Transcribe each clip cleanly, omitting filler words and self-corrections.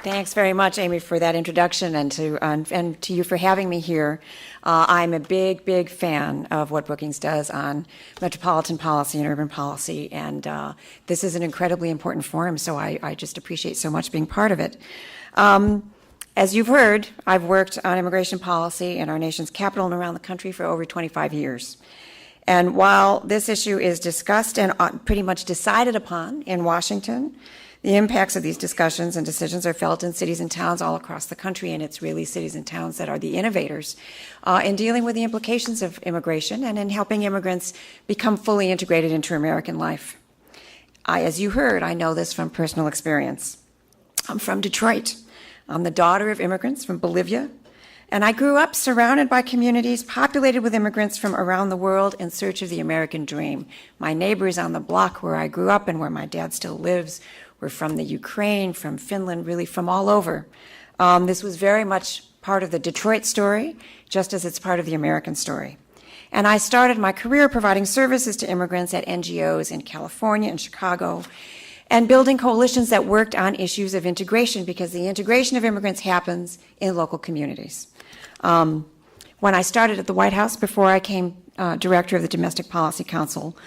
Thanks very much, Amy, for that introduction, and to you for having me here. I'm a big fan of what Brookings does on metropolitan policy and urban policy, and this is an incredibly important forum, so I just appreciate so much being part of it. As you've heard, I've worked on immigration policy in our nation's capital and around the country for over 25 years. And while this issue is discussed and pretty much decided upon in Washington, the impacts of these discussions and decisions are felt in cities and towns all across the country, and it's really cities and towns that are the innovators in dealing with the implications of immigration and in helping immigrants become fully integrated into American life. As you heard, I know this from personal experience. I'm from Detroit. I'm the daughter of immigrants from Bolivia, and I grew up surrounded by communities populated with immigrants from around the world in search of the American dream. My neighbors on the block where I grew up and where my dad still lives were from the Ukraine, from Finland, really from all over. This was very much part of the Detroit story, just as it's part of the American story. And I started my career providing services to immigrants at NGOs in California and Chicago, and building coalitions that worked on issues of integration, because the integration of immigrants happens in local communities. When I started at the White House, before I came director of the Domestic Policy Council,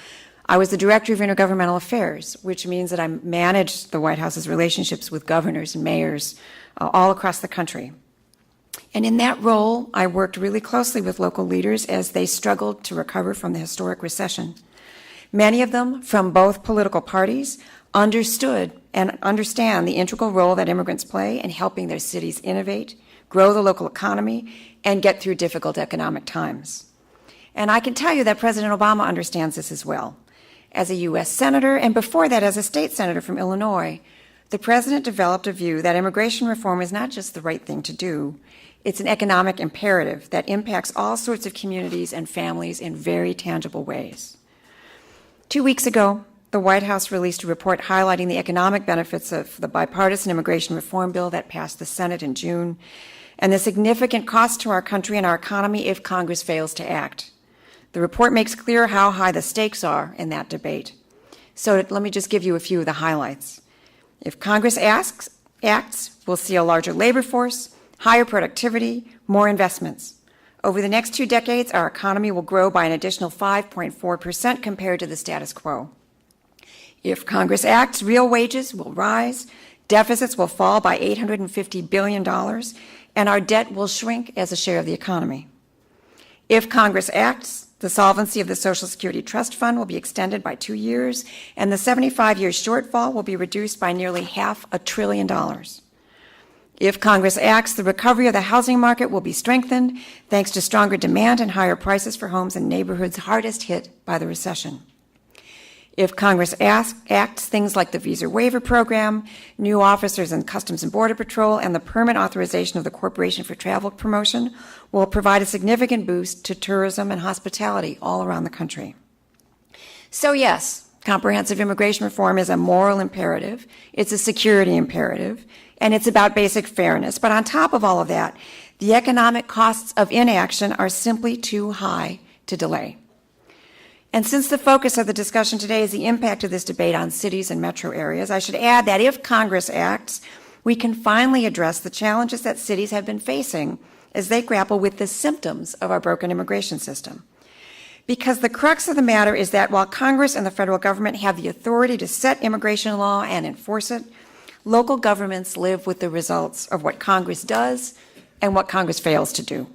I was the Director of Intergovernmental Affairs, which means that I managed the White House's relationships with governors and mayors all across the country. And in that role, I worked really closely with local leaders as they struggled to recover from the historic recession. Many of them, from both political parties, understood and understand the integral role that immigrants play in helping their cities innovate, grow the local economy, and get through difficult economic times. And I can tell you that President Obama understands this as well. As a U.S. Senator, and before that as a state senator from Illinois, the President developed a view that immigration reform is not just the right thing to do, it's an economic imperative that impacts all sorts of communities and families in very tangible ways. 2 weeks ago, the White House released a report highlighting the economic benefits of the bipartisan immigration reform bill that passed the Senate in June, and the significant cost to our country and our economy if Congress fails to act. The report makes clear how high the stakes are in that debate. So let me just give you a few of the highlights. If Congress acts, we'll see a larger labor force, higher productivity, more investments. Over the next 2 decades, our economy will grow by an additional 5.4% compared to the status quo. If Congress acts, real wages will rise, deficits will fall by $850 billion, and our debt will shrink as a share of the economy. If Congress acts, the solvency of the Social Security Trust Fund will be extended by 2 years, and the 75-year shortfall will be reduced by nearly $500 billion. If Congress acts, the recovery of the housing market will be strengthened thanks to stronger demand and higher prices for homes in neighborhoods hardest hit by the recession. If Congress acts, things like the visa waiver program, new officers in Customs and Border Patrol, and the permanent authorization of the Corporation for Travel Promotion will provide a significant boost to tourism and hospitality all around the country. So yes, comprehensive immigration reform is a moral imperative, it's a security imperative, and it's about basic fairness. But on top of all of that, the economic costs of inaction are simply too high to delay. And since the focus of the discussion today is the impact of this debate on cities and metro areas, I should add that if Congress acts, we can finally address the challenges that cities have been facing as they grapple with the symptoms of our broken immigration system. Because the crux of the matter is that while Congress and the federal government have the authority to set immigration law and enforce it, local governments live with the results of what Congress does and what Congress fails to do.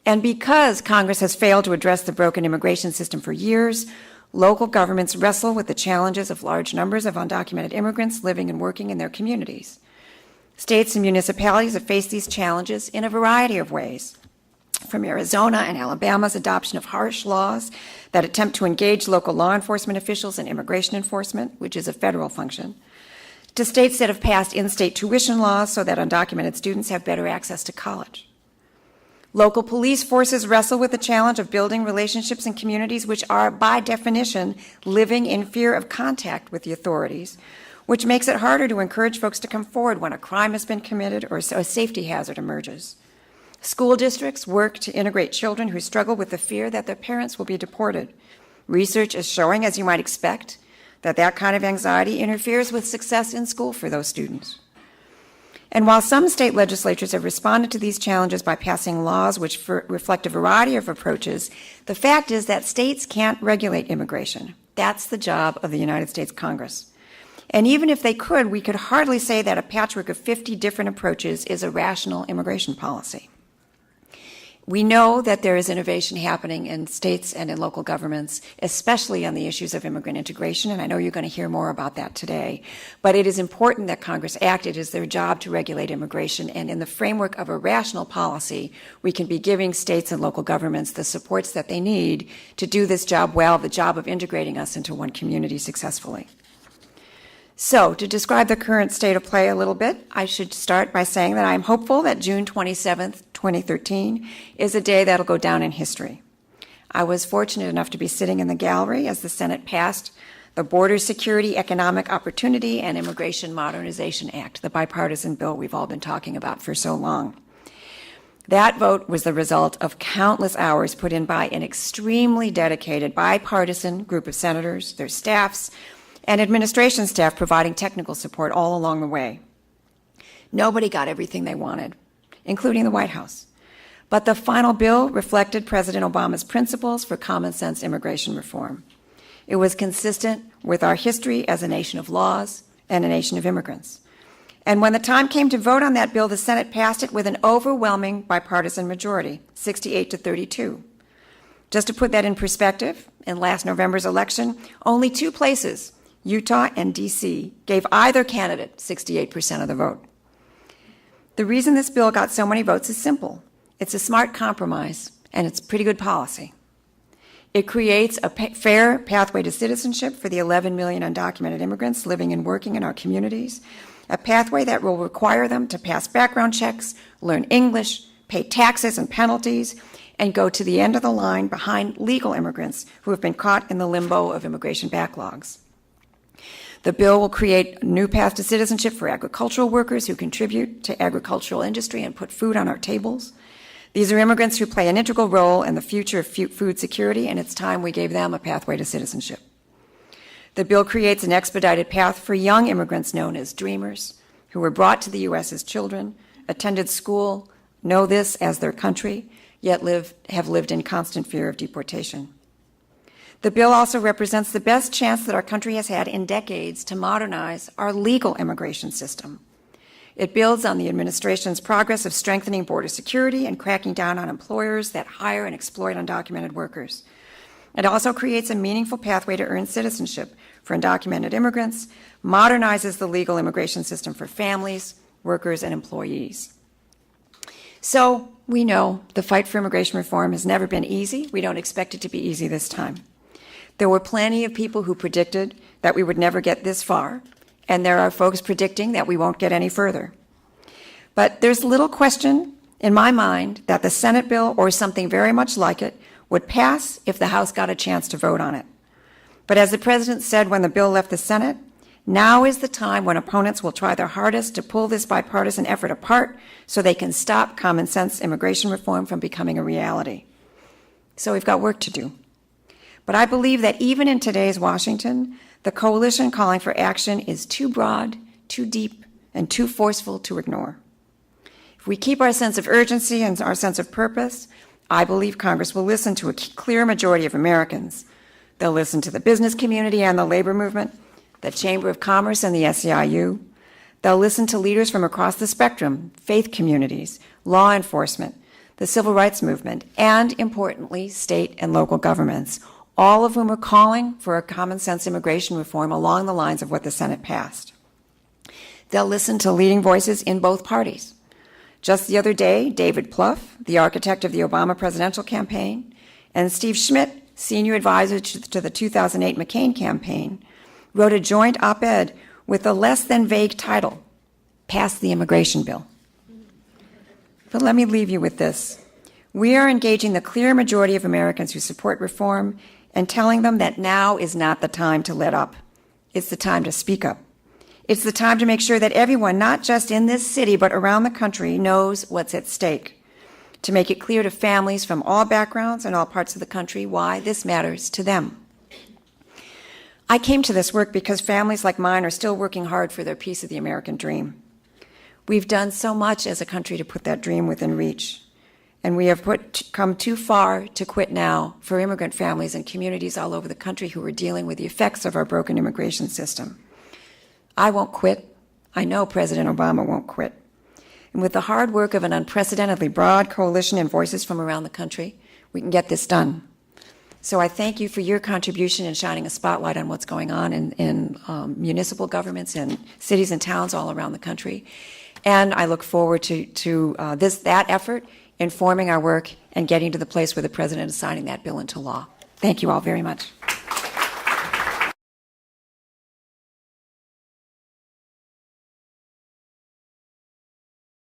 And because Congress has failed to address the broken immigration system for years, local governments wrestle with the challenges of large numbers of undocumented immigrants living and working in their communities. States and municipalities have faced these challenges in a variety of ways, from Arizona and Alabama's adoption of harsh laws that attempt to engage local law enforcement officials in immigration enforcement, which is a federal function, to states that have passed in-state tuition laws so that undocumented students have better access to college. Local police forces wrestle with the challenge of building relationships in communities which are, by definition, living in fear of contact with the authorities, which makes it harder to encourage folks to come forward when a crime has been committed or a safety hazard emerges. School districts work to integrate children who struggle with the fear that their parents will be deported. Research is showing, as you might expect, that that kind of anxiety interferes with success in school for those students. And while some state legislatures have responded to these challenges by passing laws which reflect a variety of approaches, the fact is that states can't regulate immigration. That's the job of the United States Congress. And even if they could, we could hardly say that a patchwork of 50 different approaches is a rational immigration policy. We know that there is innovation happening in states and in local governments, especially on the issues of immigrant integration, and I know you're going to hear more about that today. But it is important that Congress act. It is their job to regulate immigration, and in the framework of a rational policy, we can be giving states and local governments the supports that they need to do this job well, the job of integrating us into one community successfully. So, to describe the current state of play a little bit, I should start by saying that I'm hopeful that June 27th, 2013 is a day that'll go down in history. I was fortunate enough to be sitting in the gallery as the Senate passed the Border Security, Economic Opportunity, and Immigration Modernization Act, the bipartisan bill we've all been talking about for so long. That vote was the result of countless hours put in by an extremely dedicated bipartisan group of senators, their staffs, and administration staff providing technical support all along the way. Nobody got everything they wanted, including the White House. But the final bill reflected President Obama's principles for common sense immigration reform. It was consistent with our history as a nation of laws and a nation of immigrants. And when the time came to vote on that bill, the Senate passed it with an overwhelming bipartisan majority, 68 to 32. Just to put that in perspective, in last November's election, only two places, Utah and D.C., gave either candidate 68% of the vote. The reason this bill got so many votes is simple. It's a smart compromise, and it's pretty good policy. It creates a fair pathway to citizenship for the 11 million undocumented immigrants living and working in our communities, a pathway that will require them to pass background checks, learn English, pay taxes and penalties, and go to the end of the line behind legal immigrants who have been caught in the limbo of immigration backlogs. The bill will create a new path to citizenship for agricultural workers who contribute to agricultural industry and put food on our tables. These are immigrants who play an integral role in the future of food security, and it's time we gave them a pathway to citizenship. The bill creates an expedited path for young immigrants known as dreamers, who were brought to the U.S. as children, attended school, know this as their country, yet have lived in constant fear of deportation. The bill also represents the best chance that our country has had in decades to modernize our legal immigration system. It builds on the administration's progress of strengthening border security and cracking down on employers that hire and exploit undocumented workers. It also creates a meaningful pathway to earn citizenship for undocumented immigrants, modernizes the legal immigration system for families, workers, and employees. So we know the fight for immigration reform has never been easy. We don't expect it to be easy this time. There were plenty of people who predicted that we would never get this far, and there are folks predicting that we won't get any further. But there's little question in my mind that the Senate bill, or something very much like it, would pass if the House got a chance to vote on it. But as the President said when the bill left the Senate, now is the time when opponents will try their hardest to pull this bipartisan effort apart so they can stop common sense immigration reform from becoming a reality. So we've got work to do. But I believe that even in today's Washington, the coalition calling for action is too broad, too deep, and too forceful to ignore. If we keep our sense of urgency and our sense of purpose, I believe Congress will listen to a clear majority of Americans. They'll listen to the business community and the labor movement, the Chamber of Commerce and the SEIU. They'll listen to leaders from across the spectrum, faith communities, law enforcement, the civil rights movement, and, importantly, state and local governments, all of whom are calling for a common sense immigration reform along the lines of what the Senate passed. They'll listen to leading voices in both parties. Just the other day, David Plouffe, the architect of the Obama presidential campaign, and Steve Schmidt, senior advisor to the 2008 McCain campaign, wrote a joint op-ed with a less than vague title, Pass the Immigration Bill. But let me leave you with this. We are engaging the clear majority of Americans who support reform and telling them that now is not the time to let up. It's the time to speak up. It's the time to make sure that everyone, not just in this city, but around the country, knows what's at stake. To make it clear to families from all backgrounds and all parts of the country why this matters to them. I came to this work because families like mine are still working hard for their piece of the American dream. We've done so much as a country to put that dream within reach. And we have come too far to quit now for immigrant families and communities all over the country who are dealing with the effects of our broken immigration system. I won't quit. I know President Obama won't quit. And with the hard work of an unprecedentedly broad coalition and voices from around the country, we can get this done. So I thank you for your contribution in shining a spotlight on what's going on in municipal governments and cities and towns all around the country. And I look forward to that effort informing our work and getting to the place where the President is signing that bill into law. Thank you all very much.